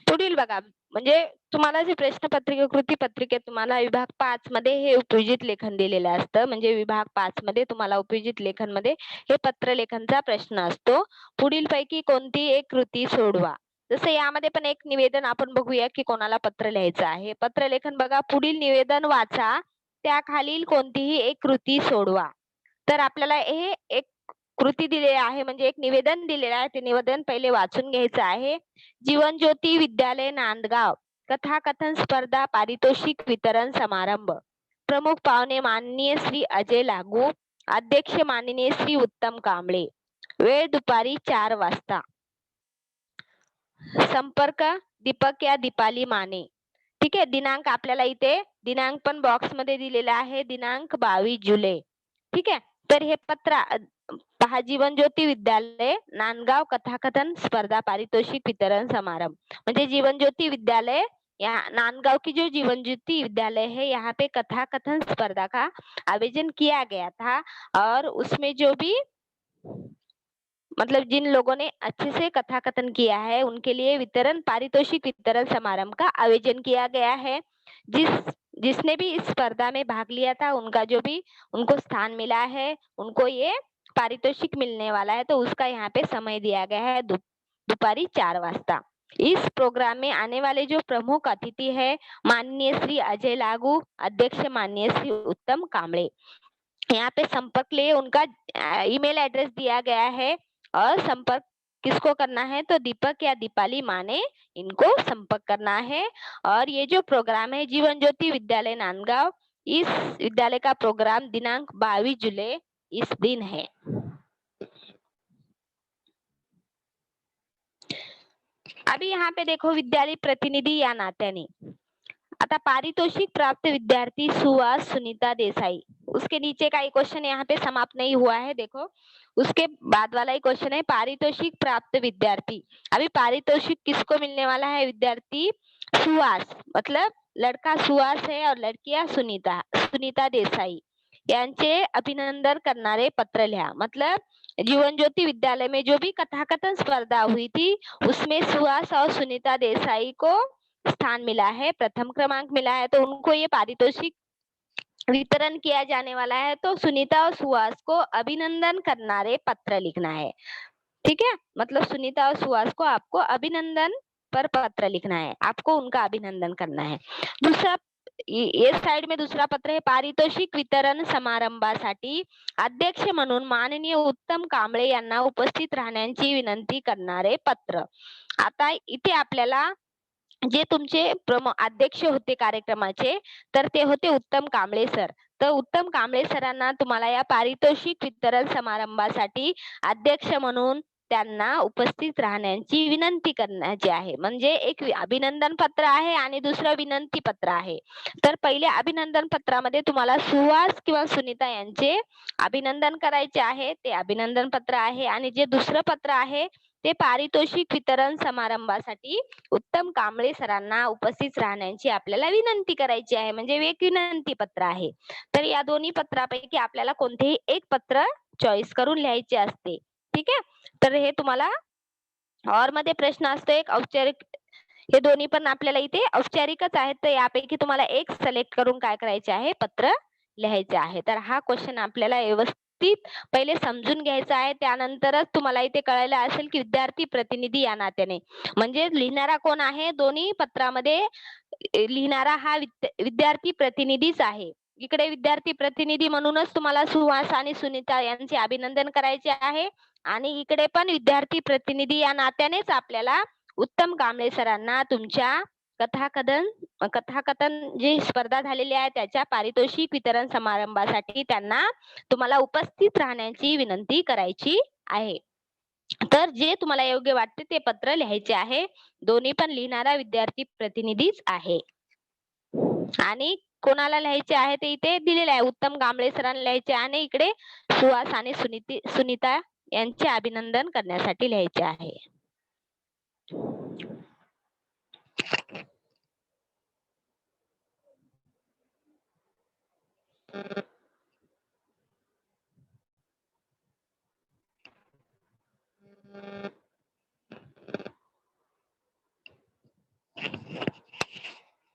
पुढील बघा म्हणजे तुम्हाला जे प्रश्नपत्रिका कृती पत्रिकेत तुम्हाला विभाग 5 मध्ये हे उपयोजित लेखन दिलेलं असतं. म्हणजे विभाग 5 मध्ये तुम्हाला उपयोजित लेखन मध्ये हे पत्र लेखनचा प्रश्न असतो. पुढीलपैकी कोणती एक कृती सोडवा. जसं यामध्ये पण एक निवेदन आपण बघूया की कोणाला पत्र लिहायचं आहे. पत्र लेखन बघा पुढील निवेदन वाचा. त्याखालील कोणतीही एक कृती सोडवा. तर आपल्याला हे एक कृती दिलेली आहे म्हणजे एक निवेदन दिलेलं आहे. ते निवेदन पहिले वाचून घ्यायचं आहे. जीवन ज्योती विद्यालय नांदगाव कथाकथन स्पर्धा पारितोषिक वितरण समारंभ. प्रमुख पाहुणे माननीय श्री अजय लागू, अध्यक्ष माननीय श्री उत्तम कांबळे. वेळ दुपारी 4 वाजता. संपर्क दीपक या दीपाली माने. ठीक आहे. दिनांक आपल्याला इथे दिनांक पण बॉक्स मध्ये दिलेला आहे. दिनांक 22 जुलै. ठीक आहे. तर हे पत्र पहा जीवन ज्योती विद्यालय नांदगाव कथाकथन स्पर्धा पारितोषिक वितरण समारंभ. म्हणजे जीवन ज्योति विद्यालय या नांदगांव की जो जीवन ज्योति विद्यालय है यहाँ पे कथा कथन स्पर्धा का आयोजन किया गया था और उसमें जो भी मतलब जिन लोगों ने अच्छे से कथा कथन किया है उनके लिए वितरण पारितोषिक वितरण समारंभ का आयोजन किया गया है. जिसने भी इस स्पर्धा में भाग लिया था उनका जो भी उनको स्थान मिला है उनको ये पारितोषिक मिलने वाला है. तो उसका यहाँ पे समय दिया गया है दोपहरी 4 वाजता. इस प्रोग्राम में आने वाले जो प्रमुख अतिथि है माननीय श्री अजय लागू, अध्यक्ष माननीय श्री उत्तम कांबळे. यहाँ पे संपर्क लिए उनका ईमेल एड्रेस दिया गया है और संपर्क किसको करना है? तो दीपक या दीपाली माने इनको संपर्क करना है. और ये जो प्रोग्राम है जीवन ज्योति विद्यालय नांदगांव इस विद्यालय का प्रोग्राम दिनांक 22 जुलाई इस दिन है. अभी यहाँ पे देखो विद्यालय प्रतिनिधि या नात्याने आता पारितोषिक प्राप्त विद्यार्थी सुहास सुनीता देसाई. उसके नीचे का एक क्वेश्चन यहाँ पे समाप्त नहीं हुआ है. देखो उसके बाद वाला ही क्वेश्चन है पारितोषिक प्राप्त विद्यार्थी. अभी पारितोषिक किसको मिलने वाला है? विद्यार्थी सुहास मतलब लड़का सुहास है और लड़कियां सुनीता देसाई यांचे अभिनंदन करणारे पत्र लिहा. मतलब जीवन ज्योति विद्यालय में जो भी कथाकथन स्पर्धा हुई थी उसमें सुहास और सुनीता देसाई को स्थान मिला है, प्रथम क्रमांक मिला है, तो उनको ये पारितोषिक वितरण किया जाने वाला है. तो सुनीता और सुहास को अभिनंदन करणारे पत्र लिखना है. ठीक है, मतलब सुनीता और सुहास को आपको अभिनंदन पर पत्र लिखना है, आपको उनका अभिनंदन करना है. दूसरा ये साइड में दूसरा पत्र है, पारितोषिक वितरण समारंभासाठी अध्यक्ष म्हणून माननीय उत्तम कांबळे यांना उपस्थित राहण्याची विनंती करणारे पत्र. आता इथे आपल्याला जे तुमचे अध्यक्ष होते कार्यक्रमाचे, तर ते होते उत्तम कांबळे सर. तर उत्तम कांबळे सरांना तुम्हाला या पारितोषिक वितरण समारंभासाठी अध्यक्ष म्हणून त्यांना उपस्थित राहण्याची विनंती करण्याची आहे. म्हणजे एक अभिनंदन पत्र आहे आणि दुसरं विनंती पत्र आहे. तर पहिले अभिनंदन पत्रामध्ये तुम्हाला सुहास किंवा सुनीता यांचे अभिनंदन करायचे आहे, ते अभिनंदन पत्र आहे. आणि जे दुसरं पत्र आहे ते पारितोषिक वितरण समारंभासाठी उत्तम कांबळे सरांना उपस्थित राहण्याची आपल्याला विनंती करायची आहे, म्हणजे एक विनंती पत्र आहे. तर या दोन्ही पत्रापैकी आपल्याला कोणतेही एक पत्र चॉईस करून लिहायचे असते. ठीक आहे, तर हे तुम्हाला और मध्ये प्रश्न असतो एक औपचारिक. हे दोन्ही पण आपल्याला इथे औपचारिकच आहेत, तर यापैकी तुम्हाला एक सिलेक्ट करून काय करायचे आहे, पत्र लिहायचे आहे. तर हा क्वेश्चन आपल्याला व्यवस्थित पहिले समजून घ्यायचा आहे, त्यानंतरच तुम्हाला इथे कळायला असेल की विद्यार्थी प्रतिनिधी या नात्याने म्हणजे लिहिणारा कोण आहे. दोन्ही पत्रामध्ये लिहिणारा हा विद्यार्थी प्रतिनिधीच आहे. इकडे विद्यार्थी प्रतिनिधी म्हणूनच तुम्हाला सुहास आणि सुनीता यांचे अभिनंदन करायचे आहे आणि इकडे पण विद्यार्थी प्रतिनिधी या नात्यानेच आपल्याला उत्तम कांबळे सरांना तुमच्या कथाकथन जी स्पर्धा झालेली आहे त्याच्या पारितोषिक वितरण समारंभासाठी त्यांना तुम्हाला उपस्थित राहण्याची विनंती करायची आहे. तर जे तुम्हाला योग्य वाटते ते पत्र लिहायचे आहे. दोन्ही पण लिहिणारा विद्यार्थी प्रतिनिधीच आहे. आणि कोणाला लिहायचे आहे ते इथे दिलेले आहे, उत्तम कांबळे सरांना लिहायचे आणि इकडे सुहास आणि सुनीता यांचे अभिनंदन करण्यासाठी लिहायचे आहे.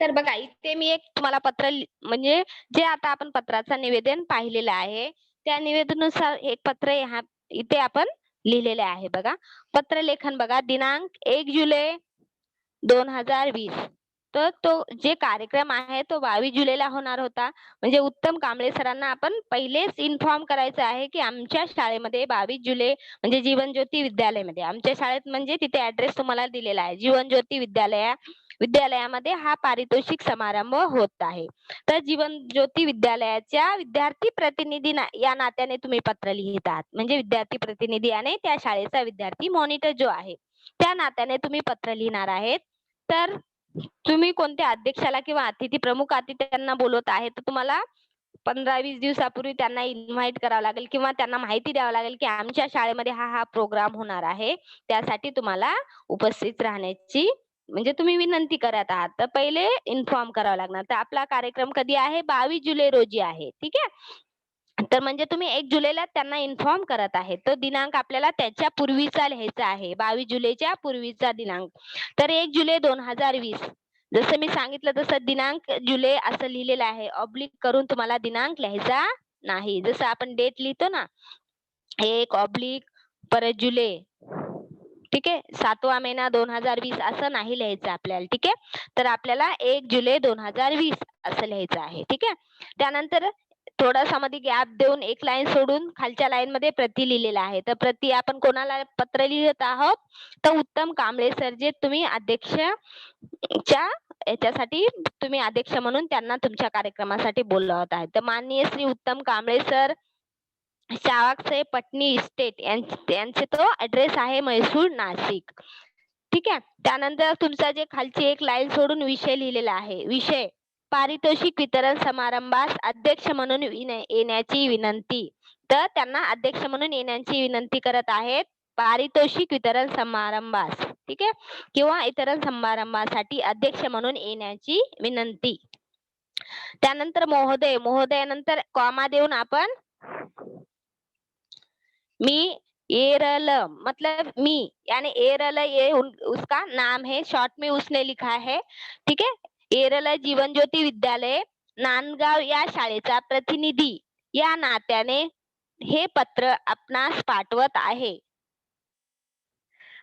तर बघा इथे मी एक तुम्हाला पत्र म्हणजे जे आता आपण पत्राचं निवेदन पाहिलेलं आहे त्या निवेदनानुसार एक पत्र इथे आपण लिहिलेले आहे. बघा पत्र लेखन बघा, दिनांक 1 जुलै 2020. तर तो जे कार्यक्रम आहे तो 22 जुलैला होणार होता. म्हणजे उत्तम कांबळे सरांना आपण पहिलेच इन्फॉर्म करायचं आहे की आमच्या शाळेमध्ये 22 जुलै म्हणजे जीवन ज्योती विद्यालयामध्ये, आमच्या शाळेत म्हणजे तिथे ऍड्रेस तुम्हाला दिलेला आहे, जीवन ज्योती विद्यालयामध्ये हा पारितोषिक समारंभ होत आहे. तर जीवन ज्योती विद्यालयाच्या विद्यार्थी प्रतिनिधी या नात्याने तुम्ही पत्र लिहित आहात. म्हणजे विद्यार्थी प्रतिनिधी आणि त्या शाळेचा विद्यार्थी मॉनिटर जो आहे त्या नात्याने तुम्ही पत्र लिहिणार आहेत. तर तुम्ही कोणत्या अध्यक्षाला किंवा प्रमुख अतिथ्यांना बोलवत आहे तर तुम्हाला 15-20 दिवसापूर्वी त्यांना इन्व्हाइट करावं लागेल किंवा त्यांना माहिती द्यावं लागेल की आमच्या शाळेमध्ये हा प्रोग्राम होणार आहे, त्यासाठी तुम्हाला उपस्थित राहण्याची म्हणजे तुम्ही विनंती करत आहात. तर पहिले इन्फॉर्म करावं लागणार. तर आपला कार्यक्रम कधी आहे, 22 जुलै रोजी आहे. ठीक आहे, तर म्हणजे तुम्ही 1 जुलैला त्यांना इन्फॉर्म करत आहे. तो दिनांक आपल्याला त्याच्या पूर्वीचा लिहायचा आहे, 22 जुलैच्या पूर्वीचा दिनांक. तर 1 जुलै 2020 जसं मी सांगितलं तसं दिनांक जुलै असं लिहिलेलं आहे, ऑब्लिक करून तुम्हाला दिनांक लिहायचा नाही. जसं आपण डेट लिहितो ना, 1 ऑब्लिक परत जुलै, ठीक आहे, 7वा महिना 2020 असं नाही लिहायचं आपल्याला. ठीक आहे, तर आपल्याला 1 जुलै 2020 असं लिहायचं आहे. ठीक आहे, त्यानंतर थोडासा मध्ये गॅप देऊन एक लाईन सोडून खालच्या लाईन मध्ये प्रति लिहिलेला आहे. तर प्रति आपण कोणाला पत्र लिहित आहोत, तर उत्तम कांबळे सर जे तुम्ही अध्यक्षच्या याच्यासाठी तुम्ही अध्यक्ष म्हणून त्यांना तुमच्या कार्यक्रमासाठी बोलवत आहे. तर माननीय श्री उत्तम कांबळे सर, शाळाचे पटनी इस्टेट यांचे तो ऍड्रेस आहे, म्हैसूर, नाशिक. ठीक आहे, त्यानंतर तुमचा जे खालची एक लाईन सोडून विषय लिहिलेला आहे, विषय पारितोषिक वितरण समारंभास अध्यक्ष म्हणून येण्याची विनंती. तर त्यांना अध्यक्ष म्हणून येण्याची विनंती करत आहेत पारितोषिक वितरण समारंभास, ठीक आहे, किंवा इतर समारंभासाठी अध्यक्ष म्हणून येण्याची विनंती. त्यानंतर महोदय, महोदयानंतर कॉमा देऊन आपण मी एरल, मतलब मी, यानी एरल ये उसका नाम है, शॉर्ट में उसने लिखा है, ठीक है. एरल जीवन ज्योती विद्यालय नांदगाव या शाळेचा प्रतिनिधी या नात्याने हे पत्र आपणास पाठवत आहे.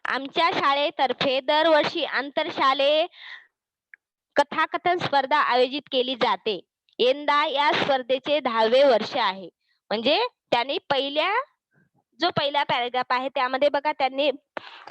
आमच्या शाळेतर्फे दरवर्षी आंतरशालेय कथाकथन स्पर्धा आयोजित केली जाते. यंदा या स्पर्धेचे 10वे वर्ष आहे. म्हणजे त्यांनी जो पहिला पॅराग्राफ आहे त्यामध्ये बघा त्यांनी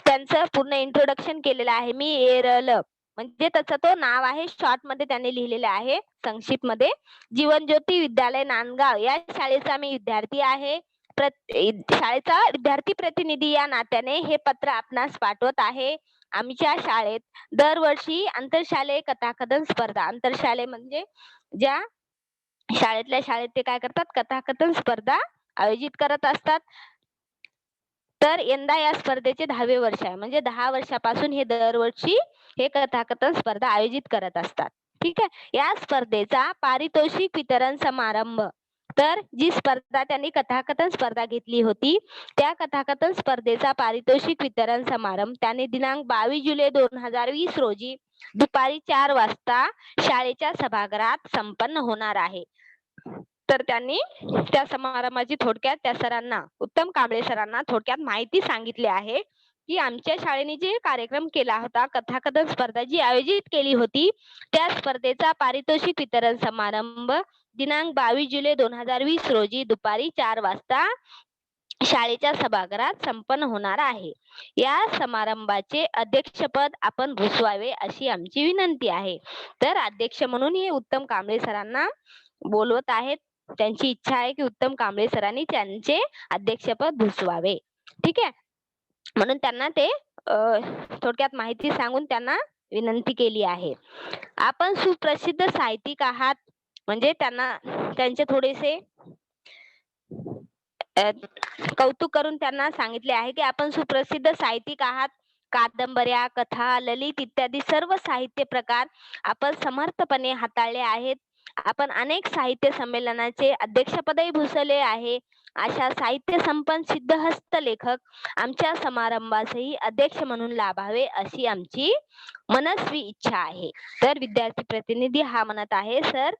त्यांचं पूर्ण इंट्रोडक्शन केलेलं आहे. मी एरल, म्हणजे त्याचं तो नाव आहे, शॉर्ट मध्ये त्यांनी लिहिलेलं आहे, संक्षिप्त मध्ये. जीवन ज्योती विद्यालय नांदगाव या शाळेचा मी विद्यार्थी आहे. शाळेचा विद्यार्थी प्रतिनिधी या नात्याने हे पत्र आपणास पाठवत आहे. आमच्या शाळेत दरवर्षी आंतरशालेय कथाकथन स्पर्धा, आंतरशालेय म्हणजे ज्या शाळेतल्या शाळेत ते काय करतात, कथाकथन स्पर्धा आयोजित करत असतात. तर यंदा या स्पर्धेचे 10वे वर्ष आहे, म्हणजे 10 वर्षापासून हे दरवर्षी हे कथाकथन स्पर्धा आयोजित करत असतात. ठीक आहे. या स्पर्धेचा पारितोषिक वितरण समारंभ, तर जी स्पर्धा त्यांनी कथाकथन स्पर्धा घेतली होती त्या कथाकथन स्पर्धेचा पारितोषिक वितरण समारंभ त्यांनी दिनांक 22 जुलै 2020 रोजी दुपारी 4 वाजता शाळेच्या सभागृहात संपन्न होणार आहे. तर त्यांनी त्या समारंभाची थोडक्यात त्या सरांना, उत्तम कांबळे सरांना थोडक्यात माहिती सांगितली आहे की आमच्या शाळेने जे कार्यक्रम केला होता, कथाकथन स्पर्धा जी आयोजित केली होती, त्या स्पर्धेचा पारितोषिक वितरण समारंभ दिनांक 22 जुलै 2020 रोजी दुपारी 4 वाजता शाळेच्या सभागृहात संपन्न होणार आहे. या समारंभाचे अध्यक्षपद आपण भूसवावे अशी आमची विनंती आहे. तर अध्यक्ष म्हणून हे उत्तम कांबळे सरांना बोलवत आहेत. त्यांची इच्छा आहे की उत्तम कांबळे सरांनी त्यांचे अध्यक्षपद भूसवावे. ठीक आहे. म्हणून त्यांना ते थोडक्यात माहिती सांगून त्यांना विनंती केली आहे. आपण सुप्रसिद्ध साहित्यिक आहात, म्हणजे त्यांना त्यांचे थोडेसे कौतुक करून त्यांना सांगितले आहे की आपण सुप्रसिद्ध साहित्यिक आहात. कादंबऱ्या, कथा, ललित इत्यादी सर्व साहित्य प्रकार आपण समर्थपणे हाताळले आहेत. आपण अनेक साहित्य संमेलनाचे अध्यक्षपदही भूषवले आहे. अशा साहित्य संपन्न सिद्धहस्त लेखक आमच्या समारंभासही अध्यक्ष म्हणून लाभावे अशी आमची मनस्वी इच्छा आहे. तर विद्यार्थी प्रतिनिधी हा म्हणत आहे, सर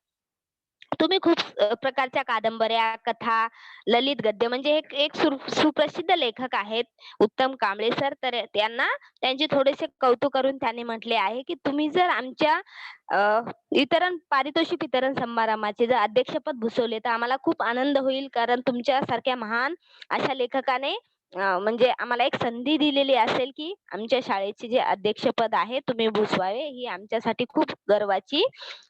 तुम्ही खूप प्रकारच्या कादंबऱ्या, कथा, ललित गद्य, म्हणजे एक सुप्रसिद्ध लेखक आहेत उत्तम कांबळे सर. तर त्यांना त्यांचे थोडेसे कौतुक करून त्यांनी म्हटले आहे की तुम्ही जर आमच्या पारितोषिक वितरण समारंभाचे जर अध्यक्षपद भूषवले तर आम्हाला खूप आनंद होईल, कारण तुमच्यासारख्या महान अशा लेखकाने म्हणजे आम्हाला एक संधी दिलेली असेल की आमच्या शाळेचे जे अध्यक्षपद आहे तुम्ही भूषवावे, ही आमच्यासाठी खूप गर्वाची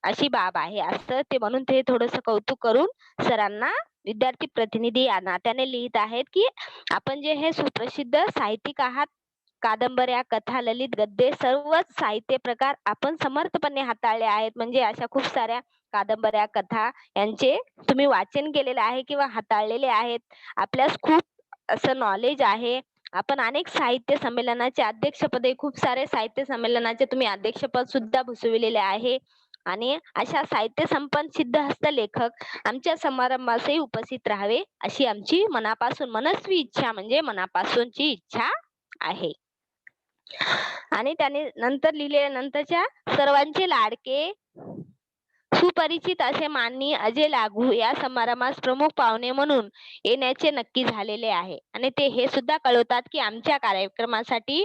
अशी बाब आहे, असं ते म्हणून ते थोडस कौतुक करून सरांना विद्यार्थी प्रतिनिधी या नात्याने लिहित आहेत की आपण जे हे सुप्रसिद्ध साहित्यिक आहात, कादंबऱ्या, कथा, ललित गद्य सर्वच साहित्य प्रकार आपण समर्थपणे हाताळले आहेत. म्हणजे अशा खूप साऱ्या कादंबऱ्या, कथा यांचे तुम्ही वाचन केलेले आहे किंवा हाताळलेले आहेत. आपल्यास खूप असं नॉलेज आहे. आपण अनेक साहित्य संमेलनाचे अध्यक्षपदे, खूप सारे साहित्य संमेलनाचे तुम्ही अध्यक्षपद सुद्धा भूषविलेले आहे. आणि अशा साहित्य संपन्न सिद्धहस्त लेखक आमच्या समारंभासही उपस्थित राहावे अशी आमची मनापासून मनस्वी इच्छा, म्हणजे मनापासूनची इच्छा आहे. आणि त्याने नंतर लिहिले, नंतरच्या सर्वांचे लाडके सुपरिचित असे माननीय अजय लागू या समारंभास प्रमुख पाहुणे म्हणून येण्याचे नक्की झालेले आहे. आणि ते हे सुद्धा कळवतात की आमच्या कार्यक्रमासाठी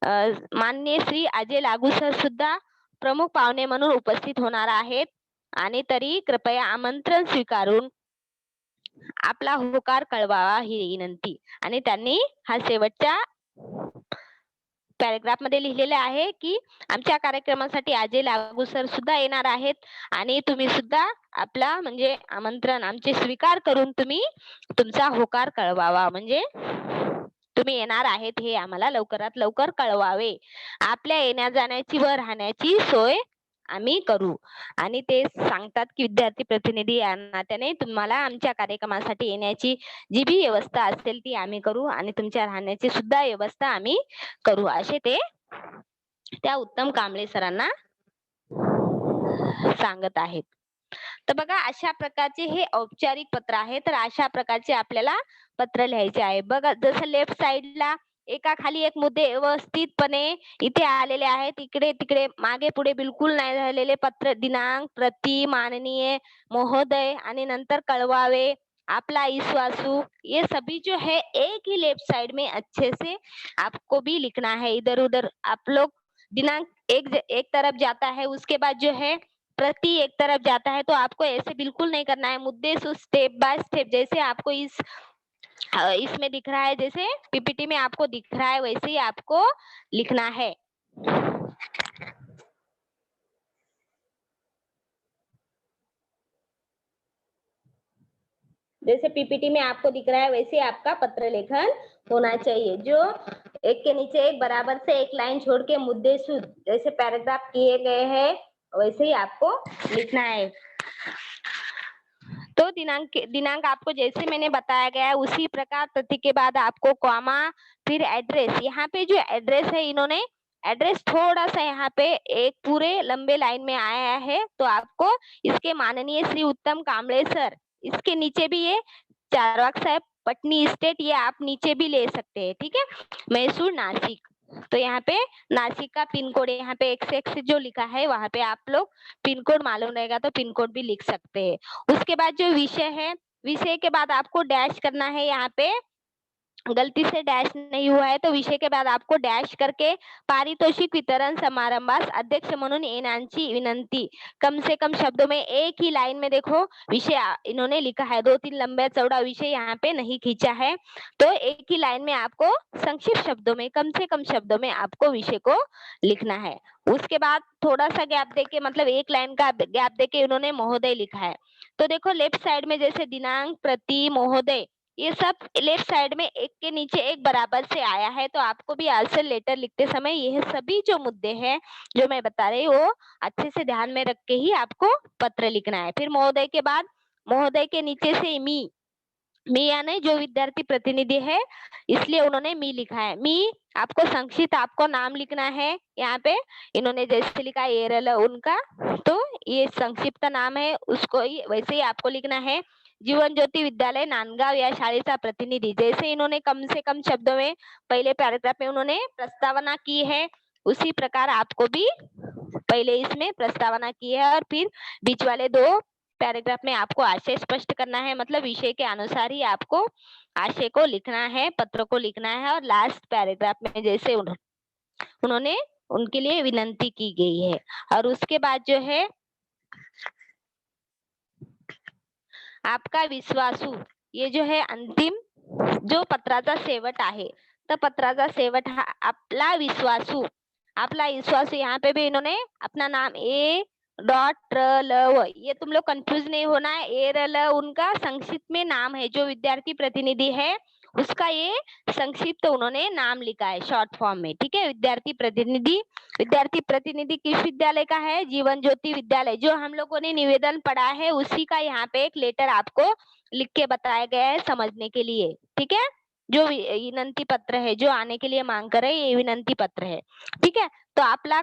माननीय श्री अजय लागू सर सुद्धा प्रमुख पाहुणे म्हणून उपस्थित होणार आहेत. आणि तरी कृपया आमंत्रण स्वीकारून आपला होकार कळवावा ही विनंती. आणि त्यांनी हा शेवटच्या पॅराग्राफ मध्ये लिहिलेले आहे की आमच्या कार्यक्रमासाठी अजय लागू सर सुद्धा येणार आहेत आणि तुम्ही सुद्धा आपला म्हणजे आमंत्रण आमचे स्वीकार करून तुम्ही तुमचा होकार कळवावा, म्हणजे तुम्ही येणार आहेत हे आम्हाला लवकरात लवकर कळवावे. आपल्या येण्या जाण्याची व राहण्याची सोय आम्ही करू. आणि ते सांगतात की विद्यार्थी प्रतिनिधी या नात्याने तुम्हाला आमच्या कार्यक्रमासाठी येण्याची जी बी व्यवस्था असेल ती आम्ही करू आणि तुमच्या राहण्याची सुद्धा व्यवस्था आम्ही करू, असे ते त्या उत्तम कांबळे सरांना सांगत आहेत. तर बघा अशा प्रकारचे हे औपचारिक पत्र आहे. तर अशा प्रकारचे आपल्याला पत्र लिहायचे आहे. बघा जसं लेफ्ट साइडला एकाखाली एक मुद्दे व्यवस्थितपणे इथे आलेले आहेत. इकडे-तिकडे, मागे-पुढे बिलकुल नाही झालेले पत्र, दिनांक, प्रति, माननीय, महोदय आणि नंतर कळवावे, आपला विश्वासू, ये सभी जो है एक ही लेफ्ट साइड में अच्छे से आपको भी लिखना है. इधर-उधर आप लोग दिनांक एक तरफ जाता है, उसके बाद जो है प्रति एक तरफ जाता है, तो आपको ऐसे बिल्कुल नहीं करना है. मुद्दे से स्टेप बाय स्टेप जैसे आपको इसमें दिख रहा है, जैसे पीपीटी में आपको दिख रहा है वैसे ही आपको लिखना है. जैसे पीपीटी में आपको दिख रहा है वैसे आपका पत्र लेखन होना चाहिए, जो एक के नीचे एक बराबर से एक लाइन छोड़ के मुद्दे शुद्ध जैसे पैराग्राफ किए गए हैं वैसे ही आपको लिखना है. तो दिनांक आपको जैसे मैंने बताया गया है उसी प्रकार प्रति के बाद आपको कॉमा, फिर एड्रेस. यहाँ पे जो एड्रेस है इन्होंने एड्रेस थोड़ा सा यहाँ पे एक पूरे लंबे लाइन में आया है, तो आपको इसके माननीय श्री उत्तम कांबळे सर, इसके नीचे भी ये चारवाक साहेब पटनी स्टेट, ये आप नीचे भी ले सकते हैं. ठीक है, मैसूर नासिक. तो यहाँ पे नासिक का पिन कोड यहाँ पे XX जो लिखा है वहां पे आप लोग पिन कोड मालूम रहेगा तो पिन कोड भी लिख सकते हैं. उसके बाद जो विषय है, विषय के बाद आपको डैश करना है. यहाँ पे गलती से डैश नहीं हुआ है तो विषय के बाद आपको डॅश करके पारितोषिक वितरण समारंभास अध्यक्ष म्हणून येण्याची विनंती. कम से कम शब्दों में एक ही लाइन में देखो विषय इन्होंने लिखा है. 2-3 लंबा चौड़ा विषय यहाँ पे नहीं खींचा है, तो एक ही लाइन में आपको संक्षिप्त शब्दों में, कम से कम शब्दों में आपको विषय को लिखना है. उसके बाद थोड़ा सा गैप देके, मतलब एक लाइन का गैप देके उन्होंने महोदय लिखा है. तो देखो लेफ्ट साइड में जैसे दिनांक, प्रति, महोदय, ये सब लेफ्ट साइड में एक के नीचे एक बराबर से आया है, तो आपको भी आंसर लेटर लिखते समय यह सभी जो मुद्दे हैं जो मैं बता रही हूँ वो अच्छे से ध्यान में रख के ही आपको पत्र लिखना है. फिर महोदय के बाद महोदय के नीचे से मी यानी जो विद्यार्थी प्रतिनिधि है इसलिए उन्होंने मी लिखा है. मी आपको संक्षिप्त आपको नाम लिखना है. यहाँ पे इन्होंने जैसे लिखा है एरल उनका, तो ये संक्षिप्त नाम है, उसको वैसे ही आपको लिखना है. जीवन ज्योति विद्यालय नांदगांव या शाळेचा प्रतिनिधि, जैसे इन्होंने कम से कम शब्दों में पहले पैराग्राफ में उन्होंने प्रस्तावना की है, उसी प्रकार आपको भी पहले इसमें प्रस्तावना की है और फिर बीच वाले 2 पैराग्राफ में आपको आशय स्पष्ट करना है. मतलब विषय के अनुसार ही आपको आशय को लिखना है, पत्र को लिखना है. और लास्ट पैराग्राफ में जैसे उन्होंने उनके लिए विनंती की गई है. और उसके बाद जो है आपका विश्वासू, ये जो है अंतिम जो पत्राचा शेवट आहे, तर पत्राचा शेवट हा आपला विश्वासू. आपला विश्वासू यहाँ पे भी इन्होंने अपना नाम A.RL, ये तुम लोग कंफ्यूज नहीं होना है. ARL उनका संक्षिप्त में नाम है, जो विद्यार्थी प्रतिनिधि है उसका ये संक्षिप्त उन्होंने नाम लिखा है शॉर्ट फॉर्म में. ठीक है, विद्यार्थी प्रतिनिधि किस विद्यालय का है? जीवन ज्योति विद्यालय. जो हम लोगों ने निवेदन पढ़ा है उसी का यहाँ पे एक लेटर आपको लिख के बताया गया है समझने के लिए. ठीक है, जो विनंती पत्र है जो आने के लिए मांग कर रहे ये विनंती पत्र है. ठीक है, तो आपला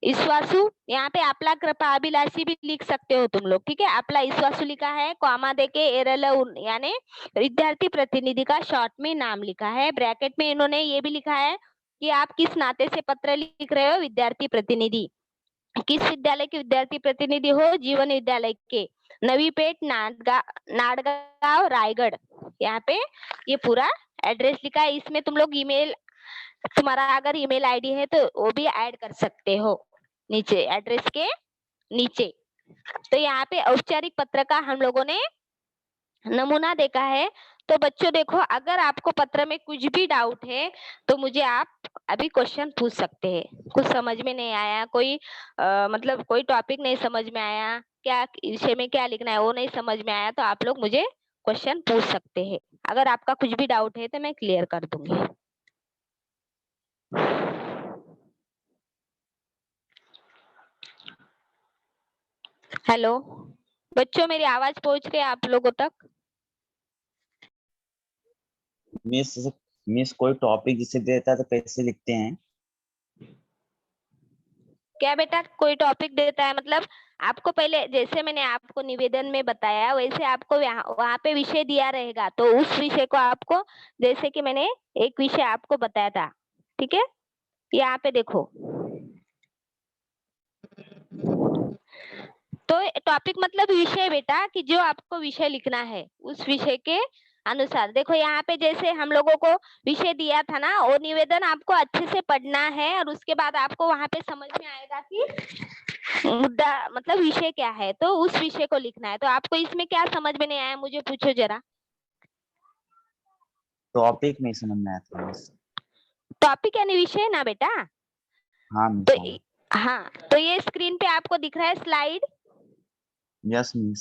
विश्वासू, यहाँ पे आपला कृपा अभिलाषी भी लिख सकते हो तुम लोग. ठीक है, आपला विश्वासू लिखा है, कॉमा देके एरल यानी विद्यार्थी प्रतिनिधि का शॉर्ट में नाम लिखा है. ब्रैकेट में इन्होंने ये भी लिखा है कि आप किस नाते से पत्र लिख रहे हो? विद्यार्थी प्रतिनिधि. किस विद्यालय के विद्यार्थी प्रतिनिधि हो? जीवन विद्यालय के. नवी पेठ, नाडगांव, रायगढ़. यहाँ पे ये पूरा एड्रेस लिखा है. इसमें तुम लोग ईमेल, तुम्हारा अगर ईमेल आईडी है तो वो भी ऐड कर सकते हो नीचे एड्रेस के नीचे. तो यहाँ पे औपचारिक पत्र का हम लोगों ने नमूना देखा है. तो बच्चों देखो, अगर आपको पत्र में कुछ भी डाउट है तो मुझे आप अभी क्वेश्चन पूछ सकते हैं. कुछ समझ में नहीं आया, कोई मतलब कोई टॉपिक नहीं समझ में आया, क्या विषय में क्या लिखना है वो नहीं समझ में आया, तो आप लोग मुझे क्वेश्चन पूछ सकते हैं. अगर आपका कुछ भी डाउट है तो मैं क्लियर कर दूंगी. हेलो बच्चों, मेरी आवाज पहुंच रही है आप लोगों तक? मिस मिस कोई टॉपिक जिसे देता है तो कैसे लिखते हैं? क्या बेटा, कोई टॉपिक देता है मतलब आपको पहले जैसे मैंने आपको निवेदन में बताया वैसे आपको वहाँ पे विषय दिया रहेगा, तो उस विषय को आपको, जैसे कि मैंने एक विषय आपको बताया था, ठीक है? यहाँ पे देखो, तो टॉपिक मतलब विषय बेटा, कि जो आपको विषय लिखना है उस विषय के अनुसार। देखो यहाँ पे जैसे हम लोगों को विषय दिया था ना, वो निवेदन आपको अच्छे से पढ़ना है और उसके बाद आपको वहाँ पे समझ में आएगा कि मुद्दा मतलब विषय क्या है, तो उस विषय को लिखना है। तो आपको इसमें क्या समझ में नहीं आया, मुझे पूछो जरा। टॉपिक नहीं समझ में आया था मिस। टॉपिक यानी विषय ना बेटा। हाँ तो मिस। हाँ, तो ये स्क्रीन पे आपको दिख रहा है स्लाइड। Yes miss.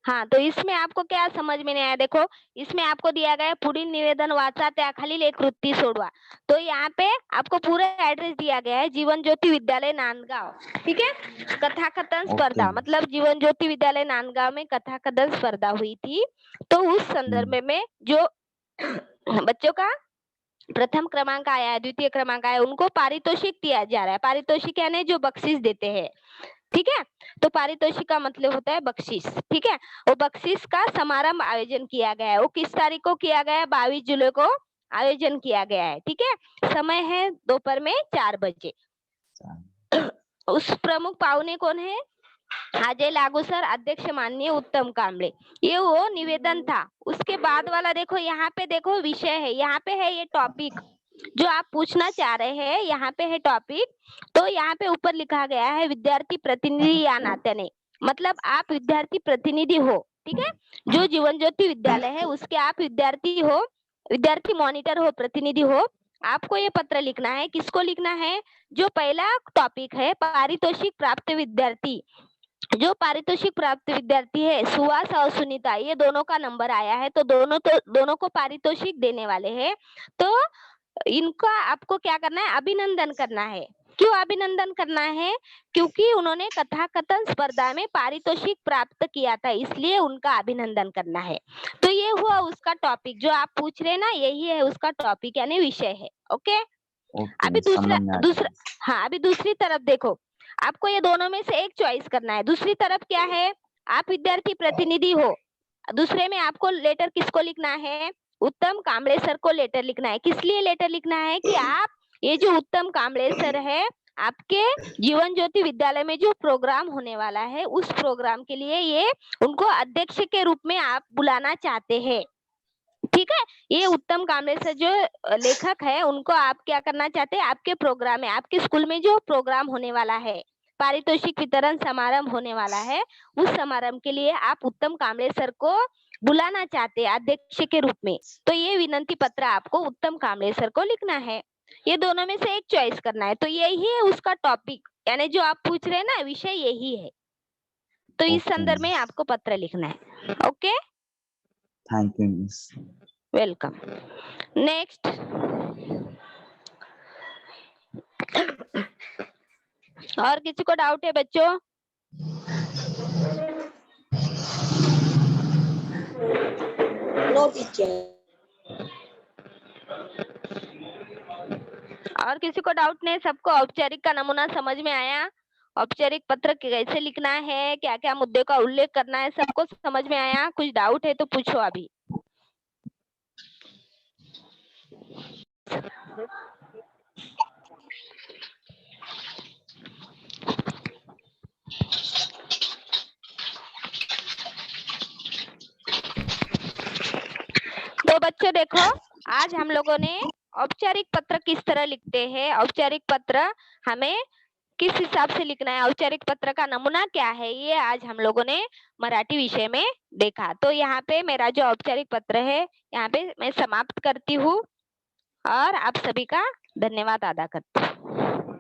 हाँ, तो इसमें आपको क्या समझ में नहीं आया, देखो इसमें आपको दिया गया है पुढील निवेदन वाचा त्याखालील एक कृती सोडवा। तो यहाँ पे आपको पूरा एड्रेस दिया गया है, जीवन ज्योति विद्यालय नांदगांव, ठीक है? कथाकथन स्पर्धा Okay. मतलब जीवन ज्योति विद्यालय नांदगांव में कथाकथन स्पर्धा हुई थी, तो उस संदर्भ में जो बच्चों का प्रथम क्रमांक आया है, द्वितीय क्रमांक आया है, उनको पारितोषिक दिया जा रहा है। पारितोषिक यानी जो बख्शीश देते हैं, ठीक है? तो पारितोषिक का मतलब होता है बख्शीश, ठीक है? वो बख्शीश का समारंभ आयोजन किया गया है। वो किस तारीख को किया गया है? 22 जुलाई को आयोजन किया गया है, ठीक है? समय है दोपहर में 4 बजे। उस प्रमुख पाहुने कौन है? अजय लागू सर, अध्यक्ष माननीय उत्तम कांबळे। ये वो निवेदन था। उसके बाद वाला देखो, यहाँ पे देखो विषय है, यहाँ पे है ये टॉपिक जो आप पूछना चाह रहे हैं, यहाँ पे है टॉपिक। तो यहाँ पे ऊपर लिखा गया है विद्यार्थी प्रतिनिधि या नात्याने, मतलब आप विद्यार्थी प्रतिनिधि हो, ठीक है? जो जीवन ज्योति विद्यालय है उसके आप विद्यार्थी हो, विद्यार्थी मॉनिटर हो, प्रतिनिधि हो। आपको ये पत्र लिखना है, किसको लिखना है? जो पहला टॉपिक है पारितोषिक प्राप्त विद्यार्थी, जो पारितोषिक प्राप्त विद्यार्थी है सुहास और सुनीता, ये दोनों का नंबर आया है, तो दोनों को पारितोषिक देने वाले हैं। तो इनका आपको क्या करना है? अभिनंदन करना है। क्यों अभिनंदन करना है? क्योंकि उन्होंने कथाकथन स्पर्धा में पारितोषिक प्राप्त किया था, इसलिए उनका अभिनंदन करना है। तो ये हुआ उसका टॉपिक, जो आप पूछ रहे हैं ना, यही है उसका टॉपिक यानी विषय है। ओके, अभी दूसरा हाँ, अभी दूसरी तरफ देखो, आपको ये दोनों में से एक चॉइस करना है। दूसरी तरफ क्या है? आप विद्यार्थी प्रतिनिधि हो, दूसरे में आपको लेटर किसको लिखना है? उत्तम कांबळे सर को लेटर लिखना है। किस लिए लेटर लिखना है? कि आप ये जो उत्तम कांबळे सर है, आपके जीवन ज्योति विद्यालय में जो प्रोग्राम होने वाला है उस प्रोग्राम के लिए ये उनको अध्यक्ष के रूप में आप बुलाना चाहते हैं, ठीक है? ये उत्तम कांबळे सर जो लेखक है, उनको आप क्या करना चाहते हैं? आपके प्रोग्राम में, आपके स्कूल में जो प्रोग्राम होने वाला है, पारितोषिक वितरण समारंभ होने वाला है, उस समारंभ के लिए आप उत्तम कांबळे सर को बुलाना चाहते हैं अध्यक्ष के रूप में। तो ये विनंती पत्र आपको उत्तम कांबळे सर को लिखना है। ये दोनों में से एक चॉइस करना है। तो यही है उसका टॉपिक, यानी जो आप पूछ रहे हैं ना, विषय यही है। तो इस संदर्भ में आपको पत्र लिखना है। Okay, thank you miss. Welcome. Next, और किसी को डाउट है बच्चों? No teacher. और किसी को डाउट नहीं? सबको औपचारिक का नमूना समझ में आया? औपचारिक पत्र कैसे लिखना है, क्या क्या मुद्दे का उल्लेख करना है, सबको समझ में आया? कुछ डाउट है तो पूछो अभी। तो बच्चों देखो, आज हम लोगों ने औपचारिक पत्र किस तरह लिखते हैं, औपचारिक पत्र हमें किस हिसाब से लिखना है, औपचारिक पत्र का नमूना क्या है, ये आज हम लोगों ने मराठी विषय में देखा। तो यहाँ पे मेरा जो औपचारिक पत्र है यहाँ पे मैं समाप्त करती हूँ और आप सभी का धन्यवाद अदा करती हूँ।